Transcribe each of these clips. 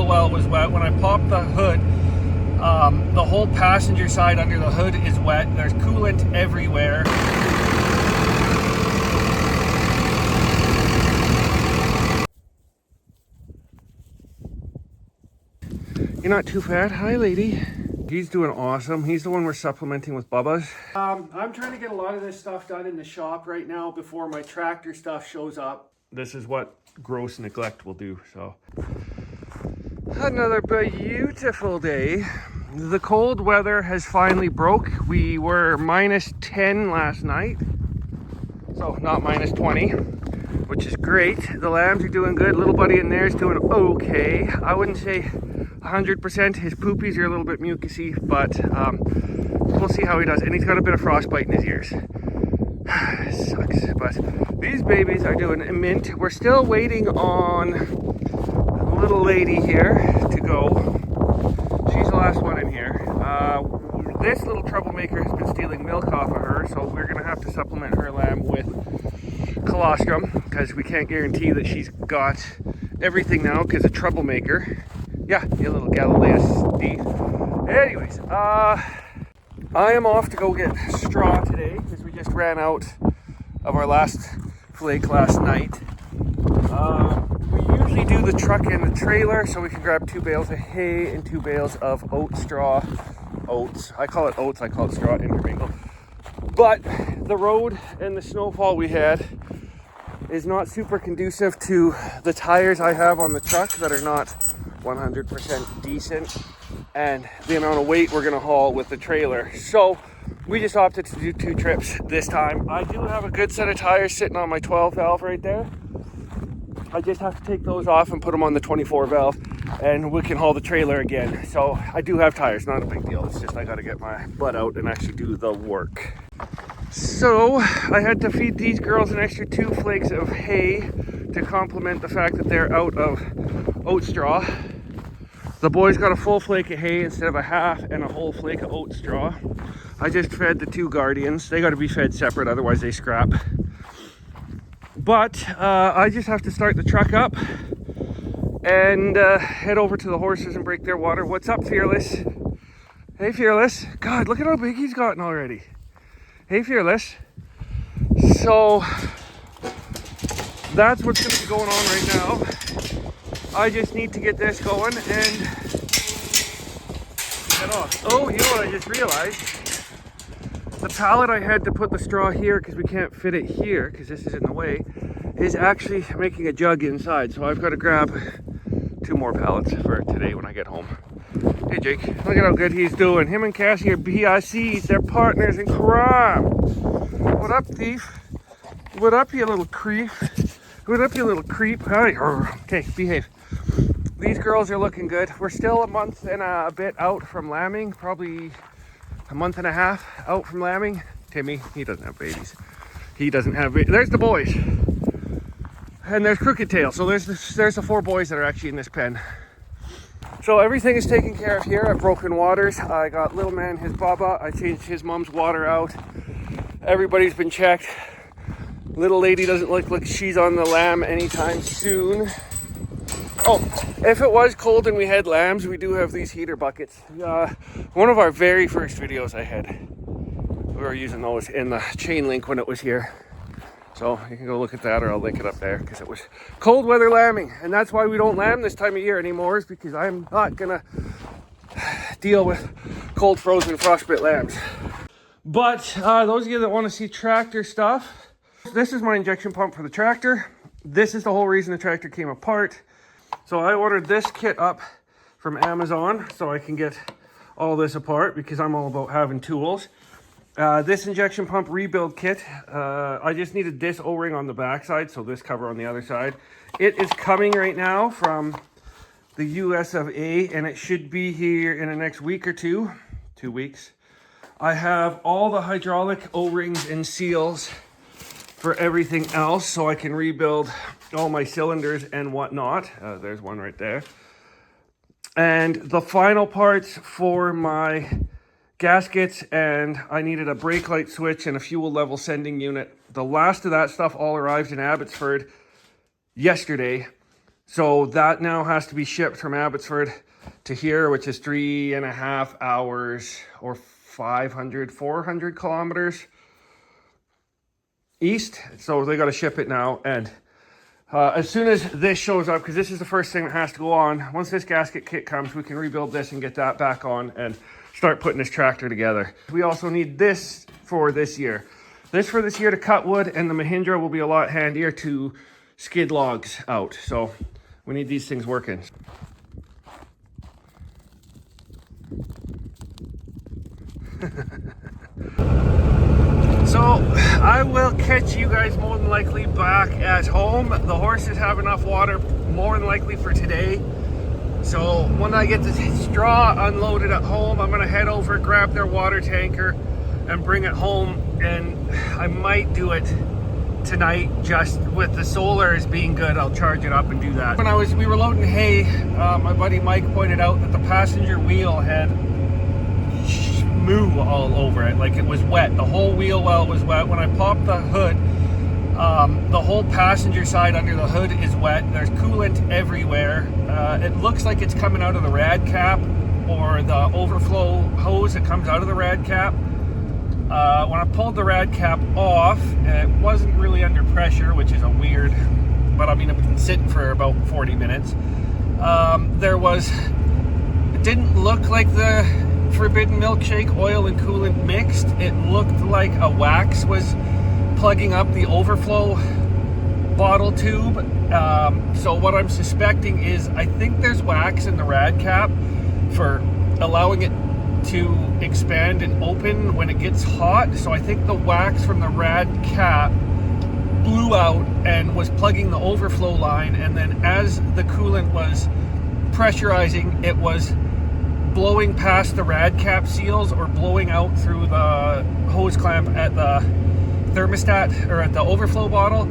wheel well was wet. When I popped the hood, the whole passenger side under the hood is wet. There's coolant everywhere. You're not too fat. Hi, lady. He's doing awesome. He's the one we're supplementing with Bubba's. I'm trying to get a lot of this stuff done in the shop right now before my tractor stuff shows up. This is what gross neglect will do, so. Another beautiful day. The cold weather has finally broke. We were -10 last night. So not -20, which is great. The lambs are doing good. Little buddy in there is doing okay. I wouldn't say 100%. His poopies are a little bit mucusy, but we'll see how he does. And he's got a bit of frostbite in his ears. Sucks, but these babies are doing a mint. We're still waiting on a little lady here to go. She's the last one in here. This little troublemaker has been stealing milk off of her, so we're gonna have to supplement her lamb with colostrum because we can't guarantee that she's got everything now because of troublemaker. Yeah, you little Galileus thief. Anyways, I am off to go get straw today because we just ran out of our last flake last night. We usually do the truck and the trailer so we can grab 2 bales of hay and 2 bales of oat straw. Oats. I call it oats, I call it straw intermingled. But the road and the snowfall we had is not super conducive to the tires I have on the truck that are not 100% decent, and the amount of weight we're going to haul with the trailer. So we just opted to do 2 trips this time. I do have a good set of tires sitting on my 12 valve right there. I just have to take those off and put them on the 24 valve and we can haul the trailer again. So I do have tires, not a big deal. It's just I got to get my butt out and actually do the work. So I had to feed these girls an extra 2 flakes of hay to complement the fact that they're out of oat straw. The boys got a full flake of hay instead of a half and a whole flake of oat straw. I just fed the 2 guardians. They got to be fed separate, otherwise they scrap. But I just have to start the truck up and head over to the horses and break their water. What's up, Fearless? Hey, Fearless. God, look at how big he's gotten already. Hey, Fearless. So that's what's going to be going on right now. I just need to get this going and get off. Oh, you know what I just realized? The pallet I had to put the straw here because we can't fit it here because this is in the way is actually making a jug inside. So I've got to grab 2 more pallets for today when I get home. Hey Jake, look at how good he's doing. Him and Cassie are BICs. They're partners in crime. What up, thief? What up, you little creep? What up, you little creep? Hi. Okay, behave. These girls are looking good. We're still a month and a bit out from lambing, probably a month and a half out from lambing. Timmy, he doesn't have babies. He doesn't have babies. There's the boys. And there's Crooked Tail. So there's the 4 boys that are actually in this pen. So everything is taken care of here. I've broken waters. I got little man his baba. I changed his mom's water out. Everybody's been checked. Little lady doesn't look like she's on the lamb anytime soon. Oh, if it was cold and we had lambs, we do have these heater buckets. One of our very first videos I had, we were using those in the chain link when it was here. So you can go look at that, or I'll link it up there, because it was cold weather lambing. And that's why we don't lamb this time of year anymore, is because I'm not gonna deal with cold, frozen, frostbite lambs. But those of you that want to see tractor stuff, this is my injection pump for the tractor. This is the whole reason the tractor came apart. So I ordered this kit up from Amazon so I can get all this apart because I'm all about having tools. This injection pump rebuild kit, I just needed this O-ring on the back side, so this cover on the other side. It is coming right now from the US of A, and it should be here in the next week or 2 weeks. I have all the hydraulic O-rings and seals for everything else, so I can rebuild all my cylinders and whatnot. There's one right there. And the final parts for my gaskets, and I needed a brake light switch and a fuel level sending unit. The last of that stuff all arrived in Abbotsford yesterday. So that now has to be shipped from Abbotsford to here, which is 3.5 hours or 400 kilometers east. So they got to ship it now. And as soon as this shows up, because this is the first thing that has to go on, once this gasket kit comes, we can rebuild this and get that back on and start putting this tractor together. We also need this for this year. This for this year to cut wood, and the Mannyhindra will be a lot handier to skid logs out. So we need these things working. So I will catch you guys more than likely back at home. The horses have enough water more than likely for today. So when I get the straw unloaded at home, I'm gonna head over, grab their water tanker and bring it home. And I might do it tonight, just with the solar as being good. I'll charge it up and do that. When we were loading hay, my buddy Mike pointed out that the passenger wheel had moo all over it, like it was wet. The whole wheel well was wet. When I popped the hood, the whole passenger side under the hood is wet. There's coolant everywhere. It looks like it's coming out of the rad cap or the overflow hose that comes out of the rad cap. When I pulled the rad cap off, it wasn't really under pressure, which is a weird, but I mean, it's been sitting for about 40 minutes. It didn't look like the Forbidden Milkshake oil and coolant mixed. It looked like a wax was plugging up the overflow bottle tube. So what I'm suspecting is, I think there's wax in the rad cap for allowing it to expand and open when it gets hot. So I think the wax from the rad cap blew out and was plugging the overflow line, and then as the coolant was pressurizing, it was blowing past the rad cap seals or blowing out through the hose clamp at the thermostat or at the overflow bottle.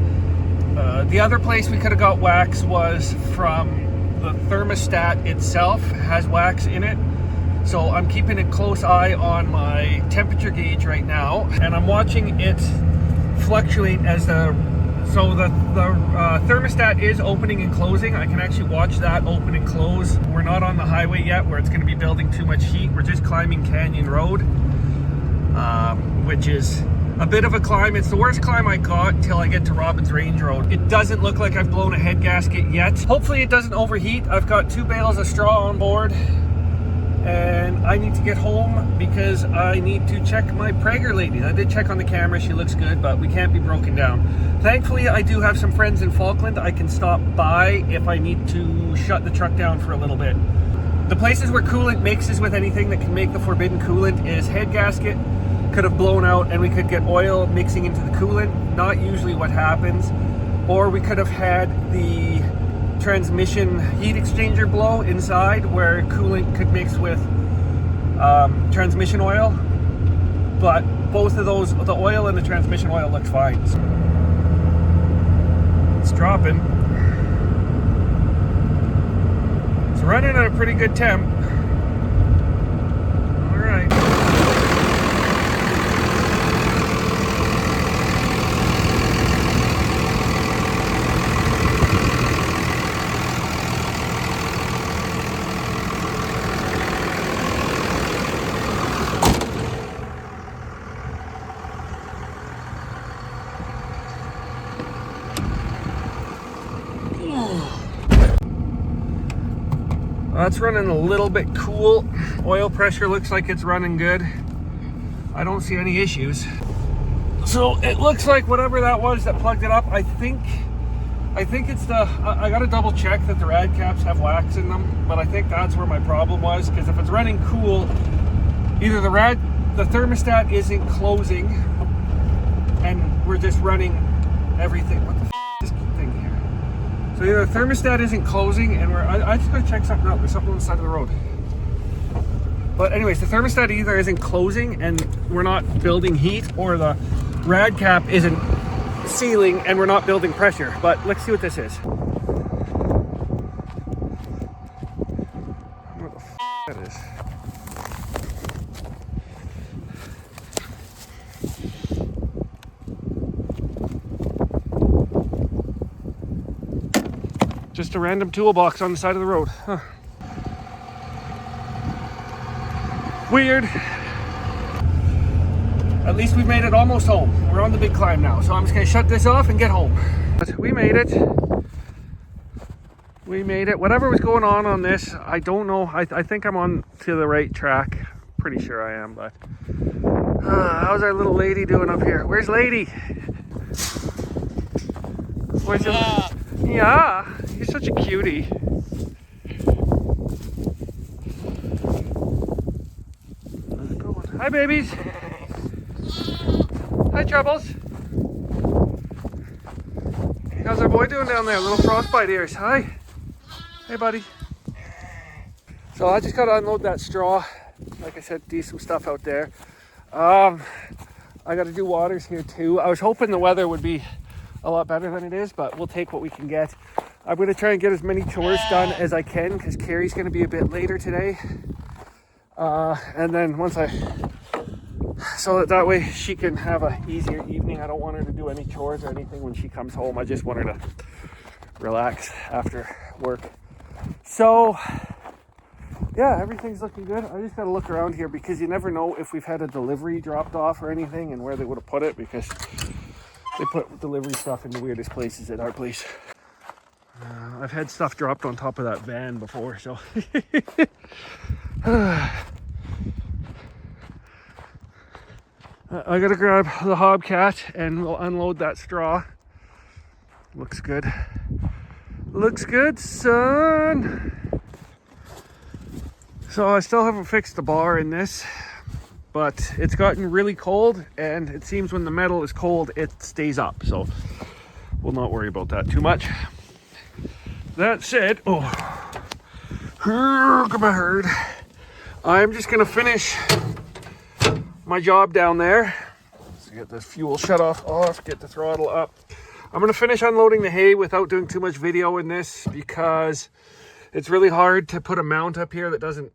The other place we could have got wax was from the thermostat itself, has wax in it. So I'm keeping a close eye on my temperature gauge right now, and I'm watching it fluctuate as the thermostat is opening and closing. I can actually watch that open and close. We're not on the highway yet where it's going to be building too much heat. We're just climbing Canyon Road, which is a bit of a climb. It's the worst climb I got until I get to Robbins Range Road. It doesn't look like I've blown a head gasket yet. Hopefully it doesn't overheat. I've got 2 bales of straw on board, and I need to get home because I need to check my Pregger lady. I did check on the camera, she looks good, but we can't be broken down. Thankfully, I do have some friends in Falkland I can stop by if I need to shut the truck down for a little bit. The places where coolant mixes with anything that can make the forbidden coolant is head gasket could have blown out and we could get oil mixing into the coolant. Not usually what happens. Or we could have had the transmission heat exchanger blow inside where coolant could mix with transmission oil, but both of those, the oil and the transmission oil, looks fine. It's dropping. It's running at a pretty good temp. All right. That's running a little bit cool. Oil pressure looks like it's running good. I don't see any issues. So it looks like whatever that was that plugged it up, I think it's the, I gotta double check that the rad caps have wax in them, but I think that's where my problem was, because if it's running cool, either the thermostat isn't closing and we're just running everything. What the f is this thing here? So either the thermostat isn't closing and I just gotta check something out. There's something on the side of the road. But anyways, the thermostat either isn't closing and we're not building heat, or the rad cap isn't sealing and we're not building pressure. But let's see what this is. What the f that is. Just Just a random toolbox on the side of the road. Huh. Weird. At least we made it almost home. We're on the big climb now, so I'm just gonna shut this off and get home. But we made it. We made it. Whatever was going on this, I don't know. I think I'm on to the right track. Pretty sure I am, but how's our little lady doing up here? Where's Lady? Where's yeah. Yeah, you're such a cutie. Hi, babies. Hi, Troubles. How's our boy doing down there? Little frostbite ears. Hi. Hey, buddy. So I just got to unload that straw. Like I said, decent stuff out there. I got to do waters here too. I was hoping the weather would be a lot better than it is, but we'll take what we can get. I'm going to try and get as many chores done as I can because Carrie's going to be a bit later today. And then so that way she can have an easier evening. I don't want her to do any chores or anything when she comes home. I just want her to relax after work. So yeah, everything's looking good. I just got to look around here because you never know if we've had a delivery dropped off or anything and where they would have put it, because they put delivery stuff in the weirdest places at our place. I've had stuff dropped on top of that van before, so I gotta grab the Hobcat and we'll unload that straw. Looks good. Looks good, son. So I still haven't fixed the bar in this, but it's gotten really cold, and it seems when the metal is cold, it stays up. So we'll not worry about that too much. That said, come on, herd. I'm just gonna finish my job down there. Let's get the fuel shut off, get the throttle up. I'm gonna finish unloading the hay without doing too much video in this because it's really hard to put a mount up here that doesn't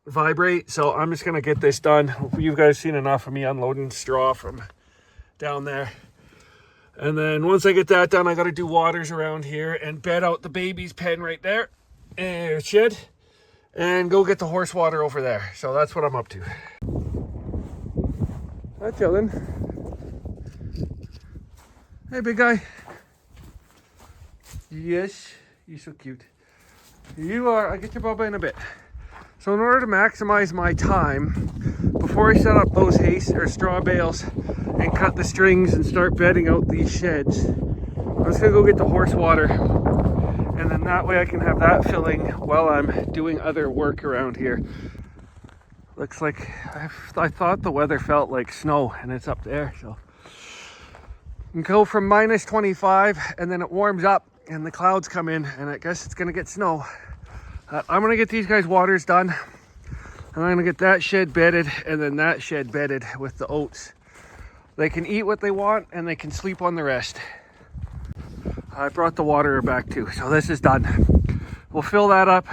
vibrate. So I'm just gonna get this done. You guys seen enough of me unloading straw from down there. And then once I get that done, I got to do waters around here and bed out the baby's pen right there and shed and go get the horse water over there. So that's what I'm up to. Hi, chillin'. Hey, big guy. Yes, you're so cute. You are. I'll get your bubba in a bit. So in order to maximize my time, before I set up those hay or straw bales and cut the strings and start bedding out these sheds, I'm just gonna go get the horse water, and then that way I can have that filling while I'm doing other work around here. Looks like I thought the weather felt like snow, and it's up there. So you can go from minus 25 and then it warms up and the clouds come in, and I guess it's gonna get snow. I'm gonna get these guys waters done, and I'm gonna get that shed bedded and then that shed bedded with the oats. They can eat what they want and they can sleep on the rest. I brought the water back too, so this is done. We'll fill that up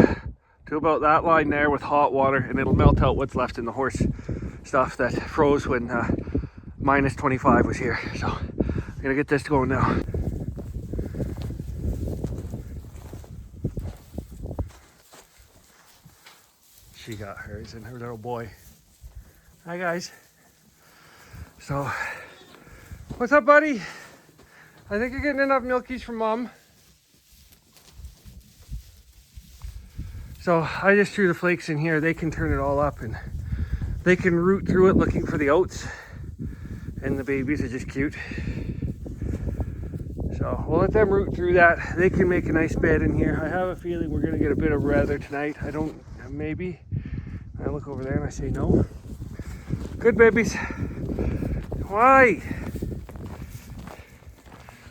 to about that line there with hot water, and it'll melt out what's left in the horse stuff that froze when minus 25 was here. So I'm gonna get this going now. She got hers and her little boy. Hi guys. So, what's up, buddy? I think you're getting enough milkies from Mom. So I just threw the flakes in here. They can turn it all up and they can root through it looking for the oats. And the babies are just cute. So we'll let them root through that. They can make a nice bed in here. I have a feeling we're gonna get a bit of weather tonight. I don't, maybe. I look over there and I say no. Good babies. Why?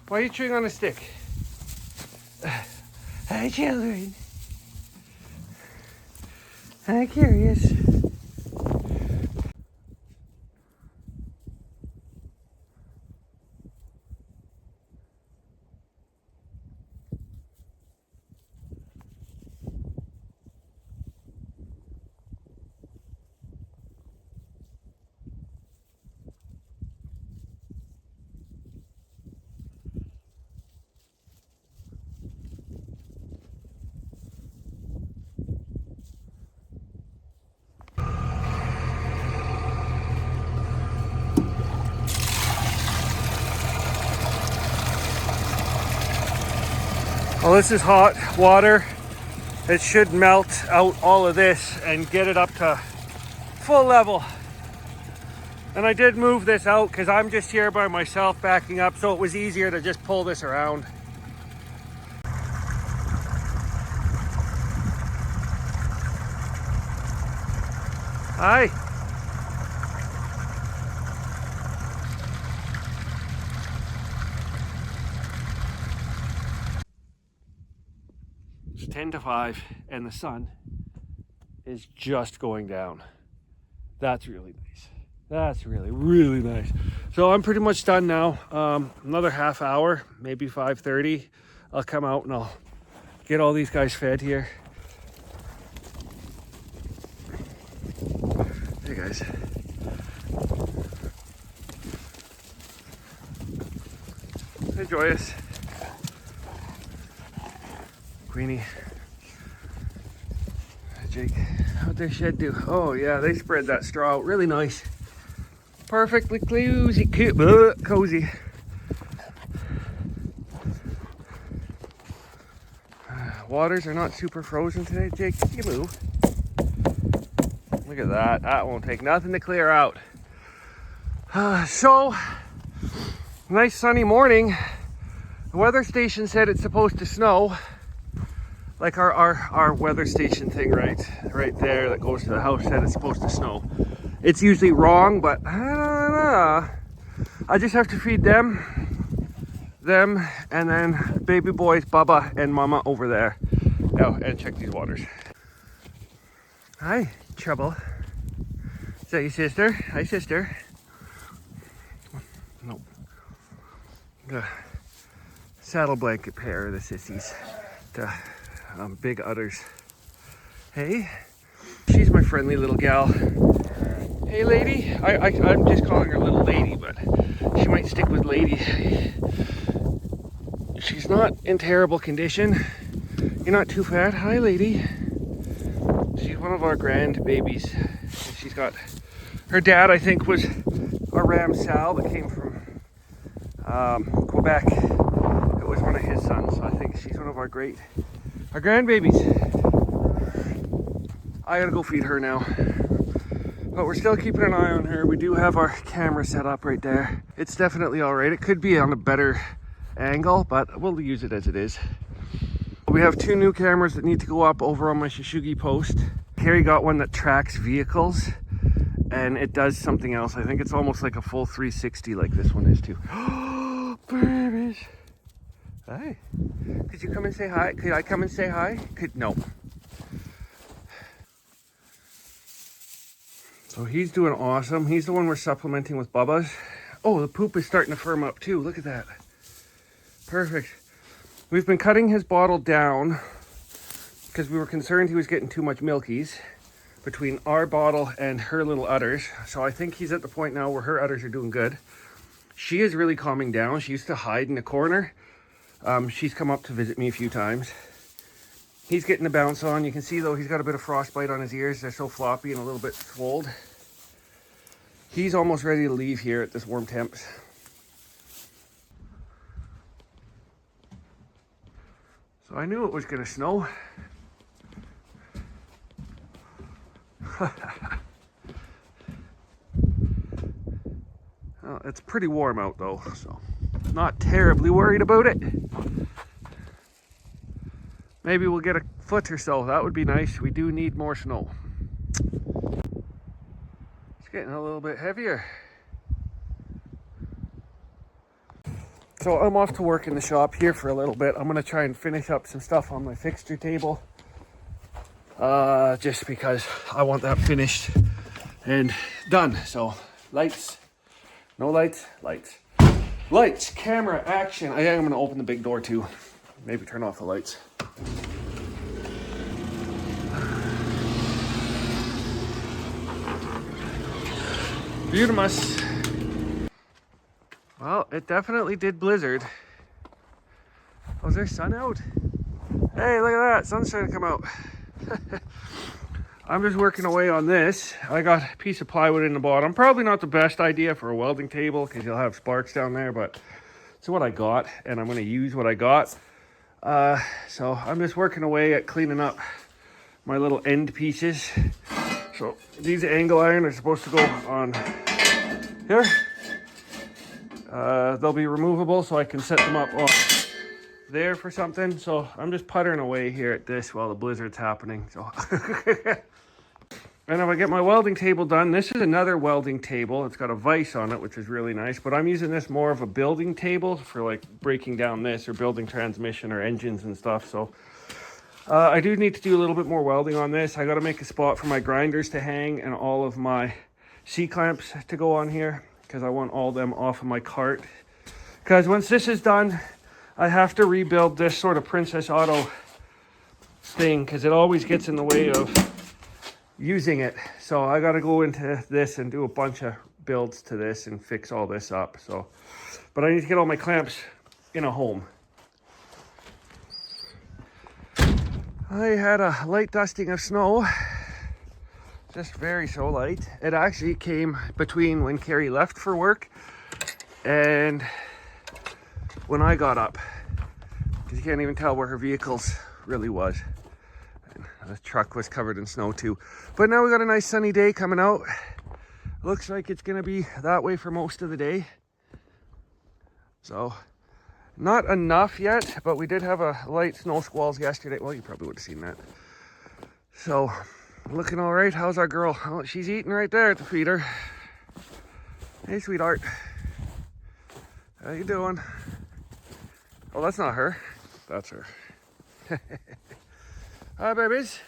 Why are you chewing on a stick? Hi, children. Hi, curious. Well, this is hot water. It should melt out all of this and get it up to full level. And I did move this out because I'm just here by myself backing up, so it was easier to just pull this around. Hi. It's 10 to 5 and the sun is just going down. That's really nice. That's really, really nice. So I'm pretty much done now. Another half hour, maybe 5:30. I'll come out and I'll get all these guys fed here. Hey guys. Hey Joyous. Queenie. Jake. How'd their shed do? Oh yeah, they spread that straw out really nice. Perfectly cozy. Cozy. Waters are not super frozen today. Jake, you move. Look at that. That won't take nothing to clear out. So, nice sunny morning. The weather station said it's supposed to snow. Like our weather station thing right there that goes to the house said it's supposed to snow. It's usually wrong, but I don't know. I just have to feed them, and then baby boys, Bubba and Mama over there. Oh, and check these waters. Hi, Trouble. Is that your sister? Hi, sister. No. The saddle blanket pair of the sissies. The big udders. Hey, she's my friendly little gal. Hey, lady. I'm just calling her little lady, but she might stick with lady. She's not in terrible condition. You're not too fat. Hi, lady. She's one of our grand babies. She's got her dad, I think, was a Ram Sal that came from Quebec. It was one of his sons. I think she's one of our grandbabies. I gotta go feed her now. But we're still keeping an eye on her. We do have our camera set up right there. It's definitely all right. It could be on a better angle, but we'll use it as it is. We have 2 new cameras that need to go up over on my Shishuggi post. Carrie got one that tracks vehicles and it does something else. I think it's almost like a full 360 like this one is too. Oh, babies. Hi. Could you come and say hi? Could I come and say hi? No. So he's doing awesome. He's the one we're supplementing with Bubba's. Oh, the poop is starting to firm up too. Look at that. Perfect. We've been cutting his bottle down because we were concerned he was getting too much milkies between our bottle and her little udders. So I think he's at the point now where her udders are doing good. She is really calming down. She used to hide in the corner. She's come up to visit me a few times. He's getting the bounce on. You can see though he's got a bit of frostbite on his ears. They're so floppy and a little bit swolled. He's almost ready to leave here at this warm temps. So I knew it was going to snow. Well, it's pretty warm out though, so not terribly worried about it. Maybe we'll get a foot or so. That would be nice. We do need more snow. It's getting a little bit heavier. So I'm off to work in the shop here for a little bit. I'm going to try and finish up some stuff on my fixture table. Just because I want that finished and done. So lights, no lights, lights. Lights, camera, action. I am going to open the big door too. Maybe turn off the lights. Beautimus. Well, it definitely did blizzard. Oh, is there sun out? Hey, look at that. Sun's starting to come out. I'm just working away on this. I got a piece of plywood in the bottom. Probably not the best idea for a welding table because you'll have sparks down there, but it's what I got and I'm going to use what I got. So I'm just working away at cleaning up my little end pieces. So these angle iron are supposed to go on here. They'll be removable so I can set them up on there for something. So I'm just puttering away here at this while the blizzard's happening. So and if I get my welding table done, this is another welding table. It's got a vise on it, which is really nice, but I'm using this more of a building table for like breaking down this or building transmission or engines and stuff. So I do need to do a little bit more welding on this. I got to make a spot for my grinders to hang and all of my C-clamps to go on here because I want all them off of my cart. Because once this is done, I have to rebuild this sort of Princess Auto thing because it always gets in the way of using it. So I got to go into this and do a bunch of builds to this and fix all this up. So, but I need to get all my clamps in a home. I had a light dusting of snow, just very so light. It actually came between when Carrie left for work and when I got up, because you can't even tell where her vehicles really was. And the truck was covered in snow too. But now we got a nice sunny day coming out. Looks like it's gonna be that way for most of the day. So not enough yet, but we did have a light snow squalls yesterday. Well, you probably would have seen that. So looking all right. How's our girl? Oh, she's eating right there at the feeder. Hey, sweetheart. How you doing? Oh, that's not her. That's her. Hi, babies.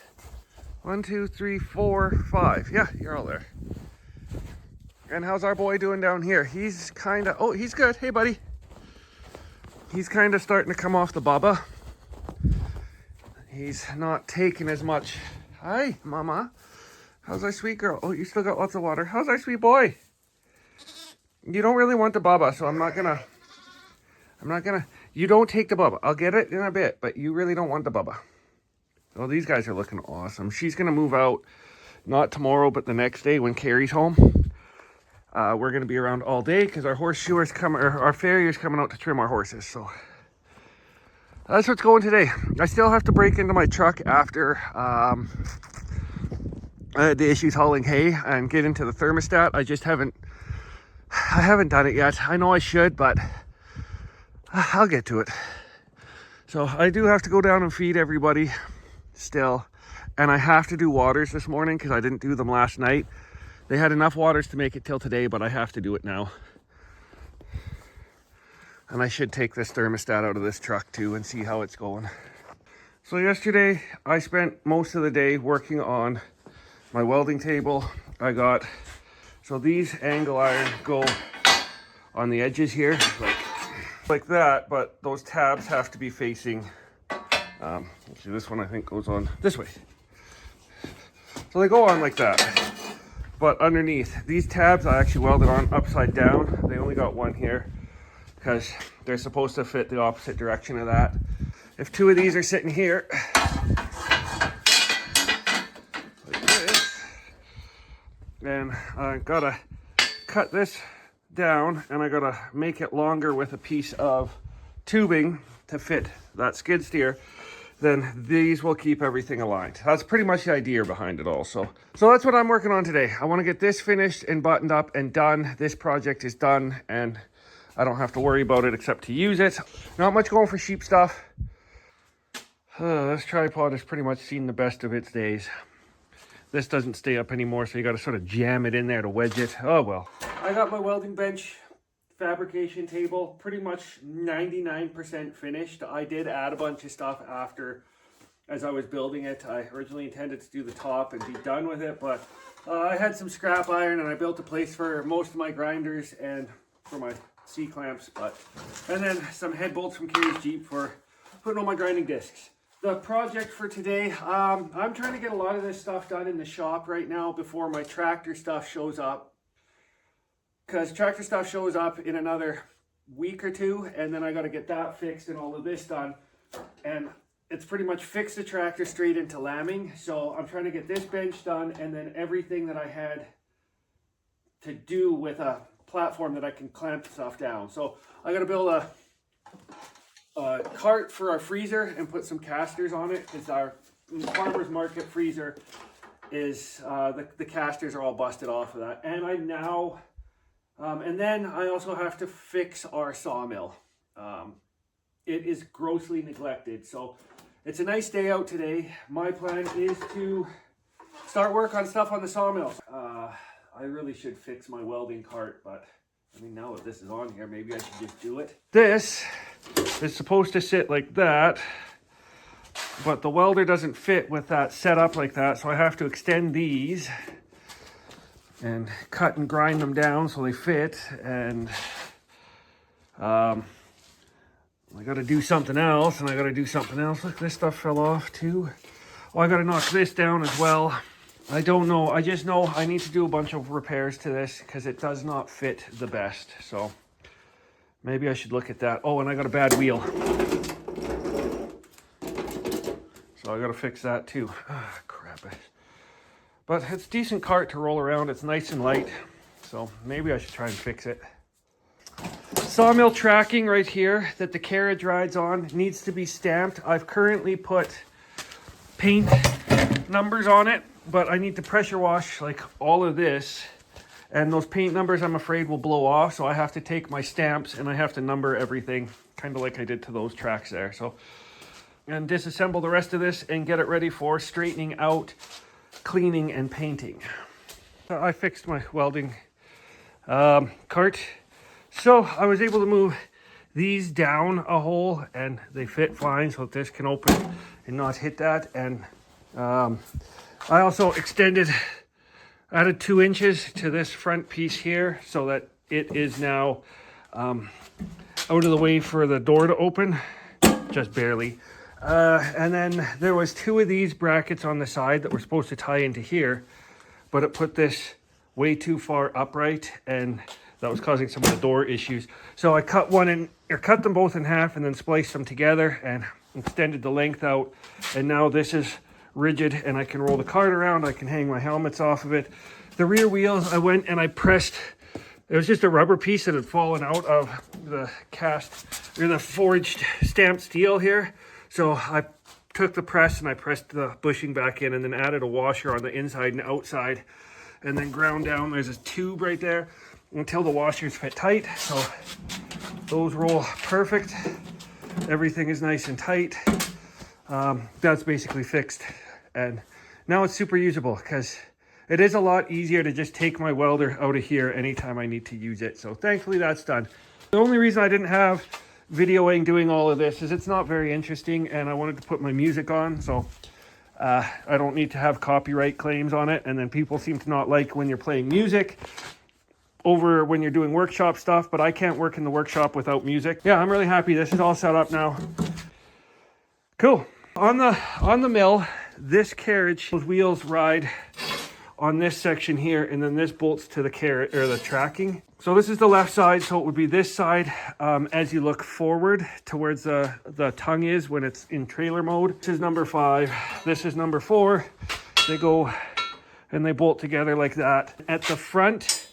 1, 2, 3, 4, 5. Yeah, you're all there. And how's our boy doing down here? He's kind of... Oh, he's good. Hey, buddy. He's kind of starting to come off the bubba. He's not taking as much. Hi, mama. How's our sweet girl? Oh, you still got lots of water. How's our sweet boy? You don't really want the bubba, so I'm not gonna... You don't take the bubba. I'll get it in a bit, but you really don't want the bubba. Oh, these guys are looking awesome. She's gonna move out, not tomorrow, but the next day when Carrie's home. We're gonna be around all day because our horseshoer's coming, or our farrier's coming out to trim our horses. So that's what's going today. I still have to break into my truck after I had the issues hauling hay and get into the thermostat. I haven't done it yet. I know I should, but I'll get to it. So I do have to go down and feed everybody still. And I have to do waters this morning because I didn't do them last night. They had enough waters to make it till today, but I have to do it now. And I should take this thermostat out of this truck too and see how it's going. So yesterday I spent most of the day working on my welding table. So these angle iron go on the edges here, like that, but those tabs have to be facing, actually this one I think goes on this way. So they go on like that, but underneath, these tabs I actually welded on upside down. They only got one here because they're supposed to fit the opposite direction of that. If two of these are sitting here, like this, then I gotta cut this down and I gotta make it longer with a piece of tubing to fit that skid steer. Then these will keep everything aligned. That's pretty much the idea behind it all. So that's what I'm working on today. I want to get this finished and buttoned up and done. This project is done and I don't have to worry about it except to use it. Not much going for sheep stuff. This tripod has pretty much seen the best of its days. This doesn't stay up anymore, so you got to sort of jam it in there to wedge it. Oh well. I got my welding bench fabrication table pretty much 99% finished. I did add a bunch of stuff after as I was building it. I originally intended to do the top and be done with it, but I had some scrap iron and I built a place for most of my grinders and for my C-clamps, and then some head bolts from Carrie's Jeep for putting on my grinding discs. The project for today, I'm trying to get a lot of this stuff done in the shop right now before my tractor stuff shows up. Because tractor stuff shows up in another week or two, and then I got to get that fixed and all of this done. And it's pretty much fixed the tractor straight into lambing. So I'm trying to get this bench done, and then everything that I had to do with a platform that I can clamp stuff down. So I got to build cart for our freezer and put some casters on it, because our farmer's market freezer is the casters are all busted off of that. And I now and then I also have to fix our sawmill. It is grossly neglected, so it's a nice day out today. My plan is to start work on stuff on the sawmill. I really should fix my welding cart, but I mean, now that this is on here, maybe I should just do it. This is supposed to sit like that, but the welder doesn't fit with that set up like that, so I have to extend these and cut and grind them down so they fit. And I got to do something else, Look, this stuff fell off too. Oh, I got to knock this down as well. I don't know. I just know I need to do a bunch of repairs to this because it does not fit the best. So maybe I should look at that. Oh, and I got a bad wheel, so I got to fix that too. Ah, crap. But it's a decent cart to roll around. It's nice and light, so maybe I should try and fix it. Sawmill tracking right here that the carriage rides on needs to be stamped. I've currently put paint numbers on it, but I need to pressure wash like all of this, and those paint numbers I'm afraid will blow off, so I have to take my stamps and I have to number everything, kind of like I did to those tracks there. So, and disassemble the rest of this and get it ready for straightening out, cleaning and painting. So I fixed my welding cart, so I was able to move these down a hole and they fit fine, so this can open and not hit that. And I also added 2 inches to this front piece here so that it is now out of the way for the door to open, just barely. And then there was 2 of these brackets on the side that were supposed to tie into here, but it put this way too far upright, and that was causing some of the door issues. So I cut them both in half and then spliced them together and extended the length out. And now this is rigid and I can roll the cart around. I can hang my helmets off of it. The rear wheels, I went and I pressed, it was just a rubber piece that had fallen out of the the forged stamped steel here. So I took the press and I pressed the bushing back in and then added a washer on the inside and outside, and then ground down. There's a tube right there until the washers fit tight. So those roll perfect. Everything is nice and tight. That's basically fixed, and now it's super usable because it is a lot easier to just take my welder out of here anytime I need to use it. So thankfully that's done. The only reason I didn't have videoing doing all of this is it's not very interesting, and I wanted to put my music on, so I don't need to have copyright claims on it. And then people seem to not like when you're playing music over when you're doing workshop stuff, but I can't work in the workshop without music. Yeah, I'm really happy this is all set up now. Cool. On the mill, this carriage, those wheels ride on this section here, and then this bolts to the carriage or the tracking. So this is the left side, so it would be this side as you look forward towards the tongue is when it's in trailer mode. This is number 5. This is number 4. They go and they bolt together like that. At the front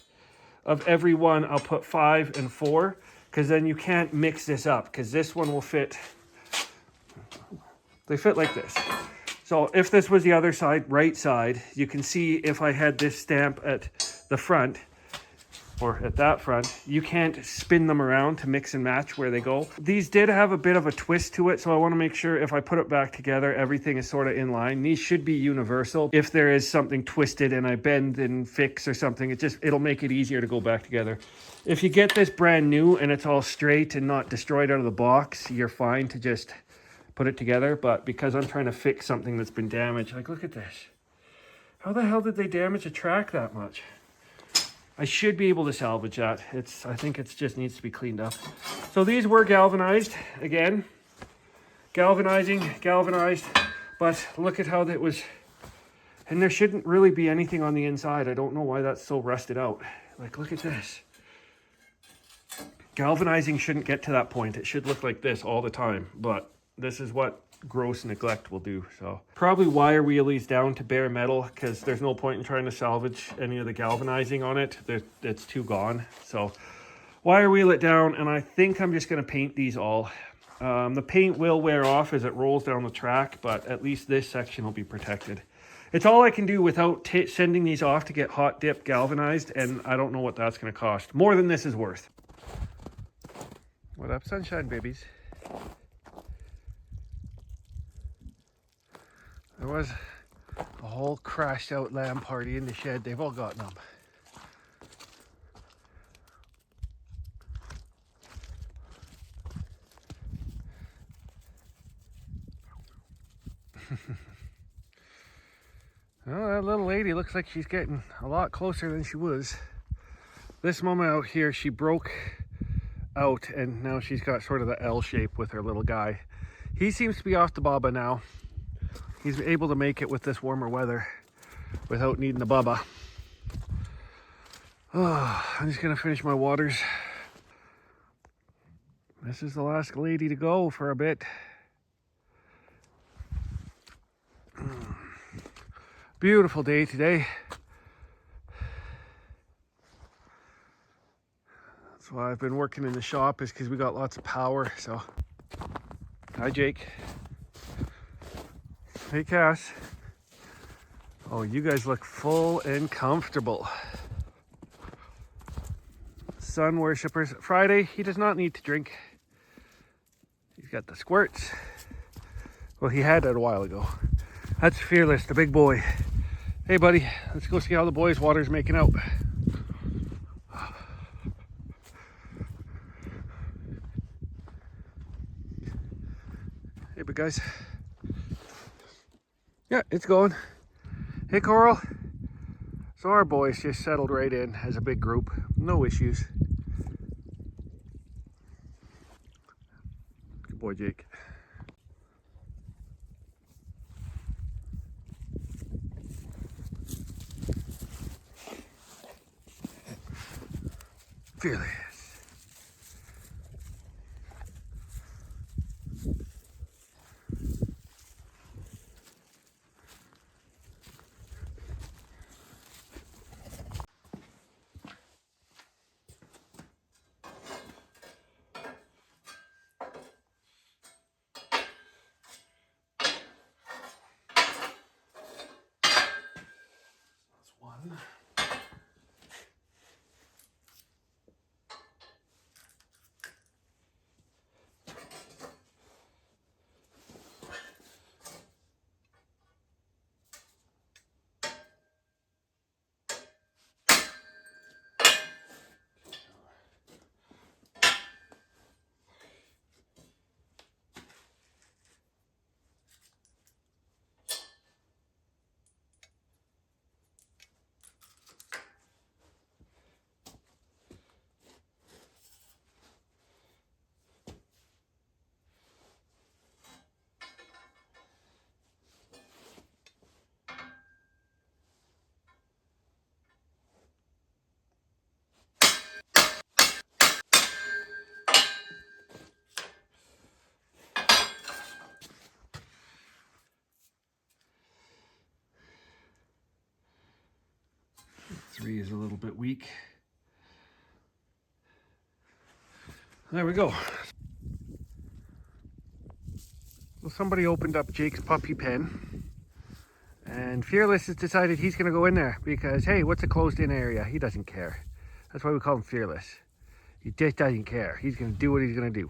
of every one, I'll put 5 and 4, because then you can't mix this up, because this one will fit. They fit like this. So if this was the other side, right side, you can see if I had this stamp at the front or at that front, you can't spin them around to mix and match where they go. These did have a bit of a twist to it, so I want to make sure if I put it back together, everything is sort of in line. These should be universal. If there is something twisted and I bend and fix or something, it'll make it easier to go back together. If you get this brand new and it's all straight and not destroyed out of the box, you're fine to just put it together. But because I'm trying to fix something that's been damaged, like look at this. How the hell did they damage a track that much? I should be able to salvage that. I think it just needs to be cleaned up. So these were galvanized again. Galvanized, but look at how that was, and there shouldn't really be anything on the inside. I don't know why that's so rusted out. Like, look at this. Galvanizing shouldn't get to that point. It should look like this all the time, but this is what gross neglect will do. So probably wire wheel these down to bare metal, because there's no point in trying to salvage any of the galvanizing on it. It's too gone. So wire wheel it down, and I think I'm just going to paint these all. The paint will wear off as it rolls down the track, but at least this section will be protected. It's all I can do without sending these off to get hot dip galvanized, and I don't know what that's going to cost. More than this is worth. What up, sunshine babies? There was a whole crashed out lamb party in the shed. They've all gotten them. Well, that little lady looks like she's getting a lot closer than she was. This moment out here, she broke out and now she's got sort of the L shape with her little guy. He seems to be off the baba now. He's able to make it with this warmer weather without needing the baba. Oh, I'm just gonna finish my waters. This is the last lady to go for a bit. Beautiful day today. That's why I've been working in the shop, is because we got lots of power. So, hi Jake. Hey Cass. Oh, you guys look full and comfortable. Sun worshippers. Friday, he does not need to drink. He's got the squirts. Well, he had that a while ago. That's Fearless, the big boy. Hey buddy, let's go see how the boys' water's making out. Hey big guys. Yeah, it's going. Hey Coral. So our boys just settled right in as a big group. No issues. Good boy, Jake. Fearless. That's one. Three is a little bit weak. There we go. Well, somebody opened up Jake's puppy pen, and Fearless has decided he's going to go in there because, hey, what's a closed-in area? He doesn't care. That's why we call him Fearless. He just doesn't care. He's going to do what he's going to do.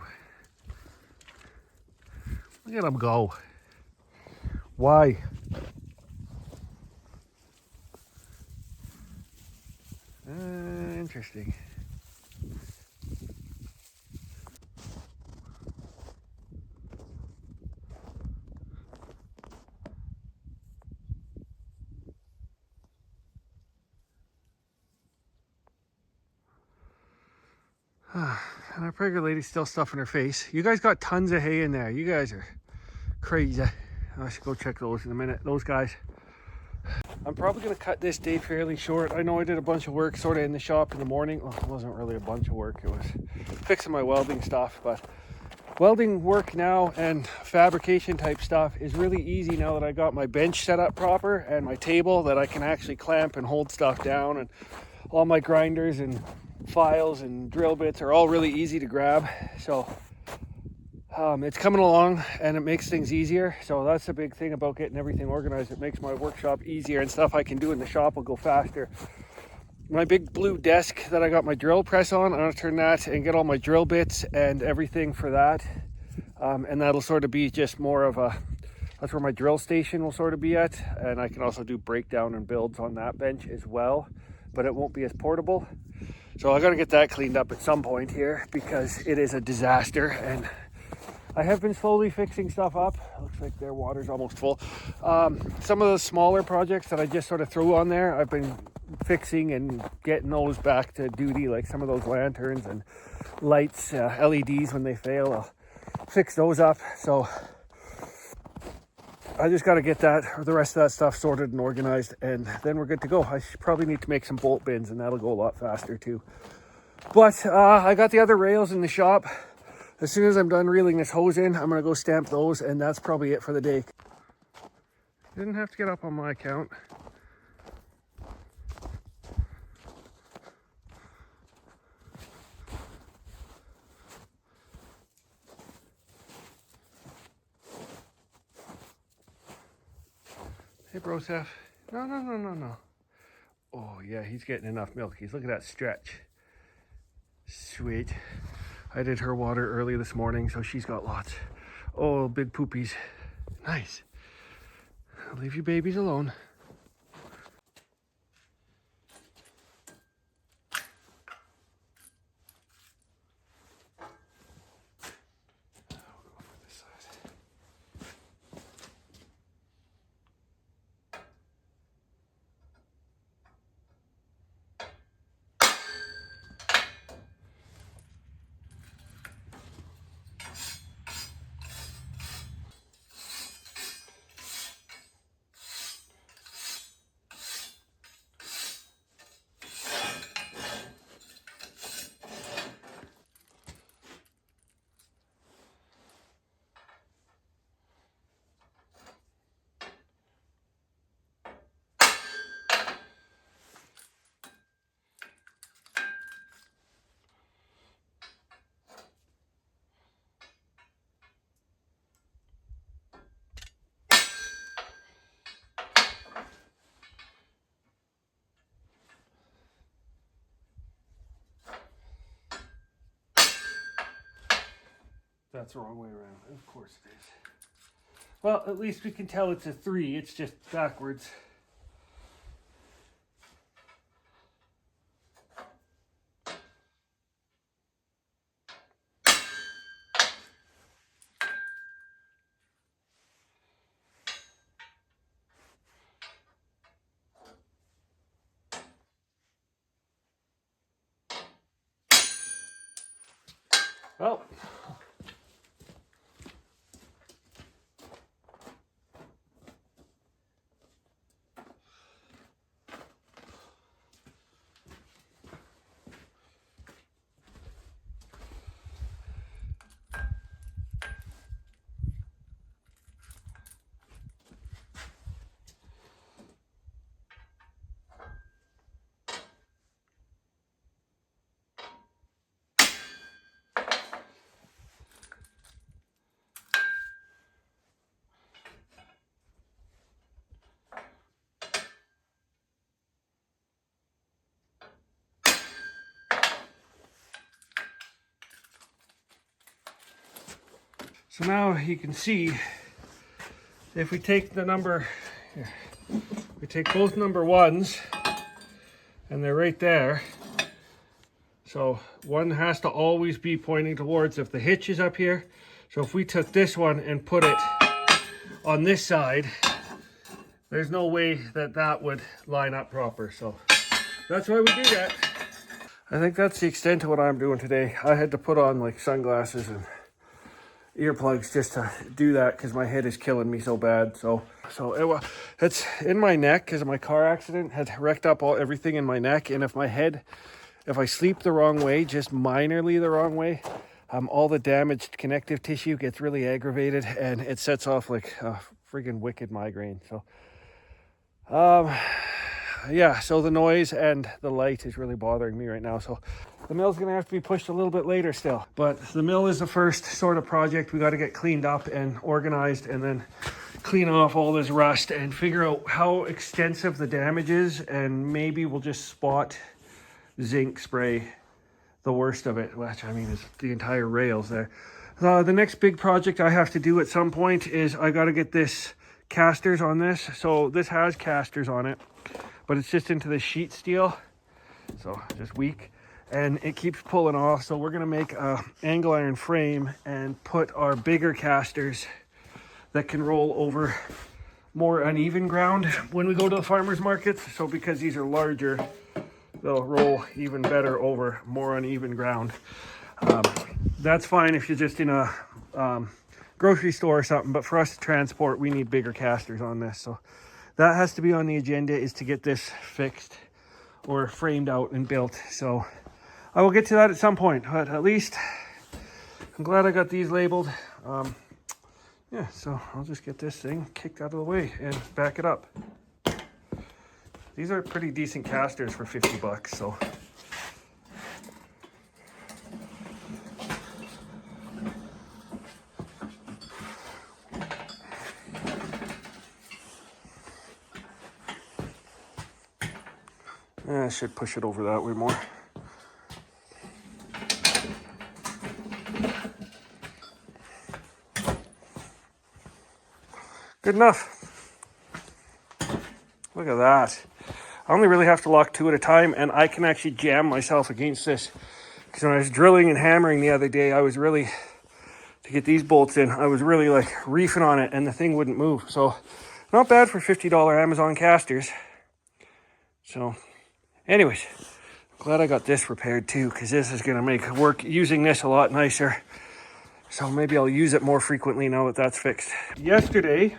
Look at him go. Why? Interesting. And our Pregger lady's still stuffing her face. You guys got tons of hay in there. You guys are crazy. I should go check those in a minute. Those guys. I'm probably going to cut this day fairly short. I know I did a bunch of work sort of in the shop in the morning. Well, it wasn't really a bunch of work. It was fixing my welding stuff. But welding work now and fabrication type stuff is really easy now that I got my bench set up proper and my table that I can actually clamp and hold stuff down. And all my grinders and files and drill bits are all really easy to grab. So It's coming along and it makes things easier. So that's the big thing about getting everything organized. It makes my workshop easier, and stuff I can do in the shop will go faster. My big blue desk that I got my drill press on, I'm gonna turn that and get all my drill bits and everything for that. And that'll sort of be just more of a, that's where my drill station will sort of be at. And I can also do breakdown and builds on that bench as well, but it won't be as portable. So I gotta get that cleaned up at some point here because it is a disaster. And I have been slowly fixing stuff up. Looks like their water's almost full. Some of the smaller projects that I just sort of threw on there, I've been fixing and getting those back to duty, like some of those lanterns and lights, LEDs when they fail. I'll fix those up. So I just got to get that, or the rest of that stuff sorted and organized, and then we're good to go. I probably need to make some bolt bins, and that'll go a lot faster too. But I got the other rails in the shop. As soon as I'm done reeling this hose in, I'm going to go stamp those, and that's probably it for the day. Didn't have to get up on my account. Hey, Broseph. No. Oh, yeah, he's getting enough milk. He's look at that stretch. Sweet. I did her water early this morning, so she's got lots. Oh, big poopies. Nice. I'll leave you babies alone. That's the wrong way around. Of course it is. Well, at least we can tell it's a 3. It's just backwards. Well, so now you can see if we take the number, here, we take both number 1s and they're right there. So one has to always be pointing towards, if the hitch is up here. So if we took this one and put it on this side, there's no way that that would line up proper. So that's why we do that. I think that's the extent of what I'm doing today. I had to put on like sunglasses and earplugs just to do that because my head is killing me so bad. So it's in my neck because my car accident had wrecked up everything in my neck. And if I sleep the wrong way, just minorly the wrong way, all the damaged connective tissue gets really aggravated and it sets off like a friggin' wicked migraine. So yeah, so the noise and the light is really bothering me right now. So the mill's gonna have to be pushed a little bit later still. But the mill is the first sort of project we got to get cleaned up and organized, and then clean off all this rust and figure out how extensive the damage is, and maybe we'll just spot zinc spray the worst of it, which I mean is the entire rails there. The next big project I have to do at some point is I got to get this casters on this. So this has casters on it, but it's just into the sheet steel, so just weak, and it keeps pulling off. So we're gonna make a angle iron frame and put our bigger casters that can roll over more uneven ground when we go to the farmers markets. So because these are larger, they'll roll even better over more uneven ground. That's fine if you're just in a grocery store or something, but for us to transport, we need bigger casters on this. So that has to be on the agenda, is to get this fixed or framed out and built. So I will get to that at some point, but at least I'm glad I got these labeled. Yeah, so I'll just get this thing kicked out of the way and back it up. These are pretty decent casters for 50 bucks, so. I should push it over that way more. Good enough. Look at that. I only really have to lock 2 at a time, and I can actually jam myself against this. Because when I was drilling and hammering the other day, I was really, to get these bolts in, I was really like reefing on it and the thing wouldn't move. So not bad for $50 Amazon casters. So anyways, glad I got this repaired too, because this is going to make work using this a lot nicer. So maybe I'll use it more frequently now that that's fixed. Yesterday,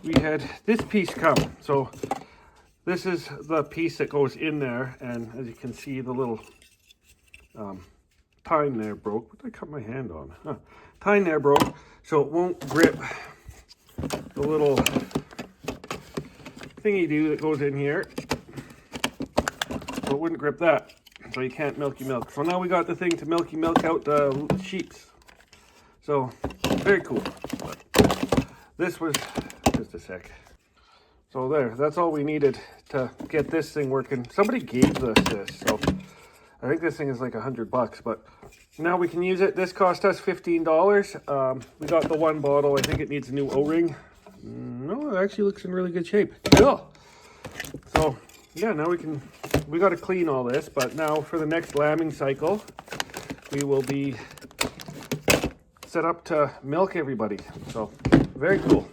we had this piece come. So this is the piece that goes in there, and as you can see, the little tine there broke. What did I cut my hand on? Huh. Tine there broke, so it won't grip the little thingy-do that goes in here. So it wouldn't grip that, so you can't milky milk. So now we got the thing to milky milk out the sheets. So very cool. But this was just a sec. So there, that's all we needed to get this thing working. Somebody gave us this, so I think this thing is like $100, but now we can use it. This cost us $15. We got the one bottle. I think it needs a new O-ring. No, it actually looks in really good shape. Cool. So yeah, now we got to clean all this, but now for the next lambing cycle, we will be set up to milk everybody. So very cool.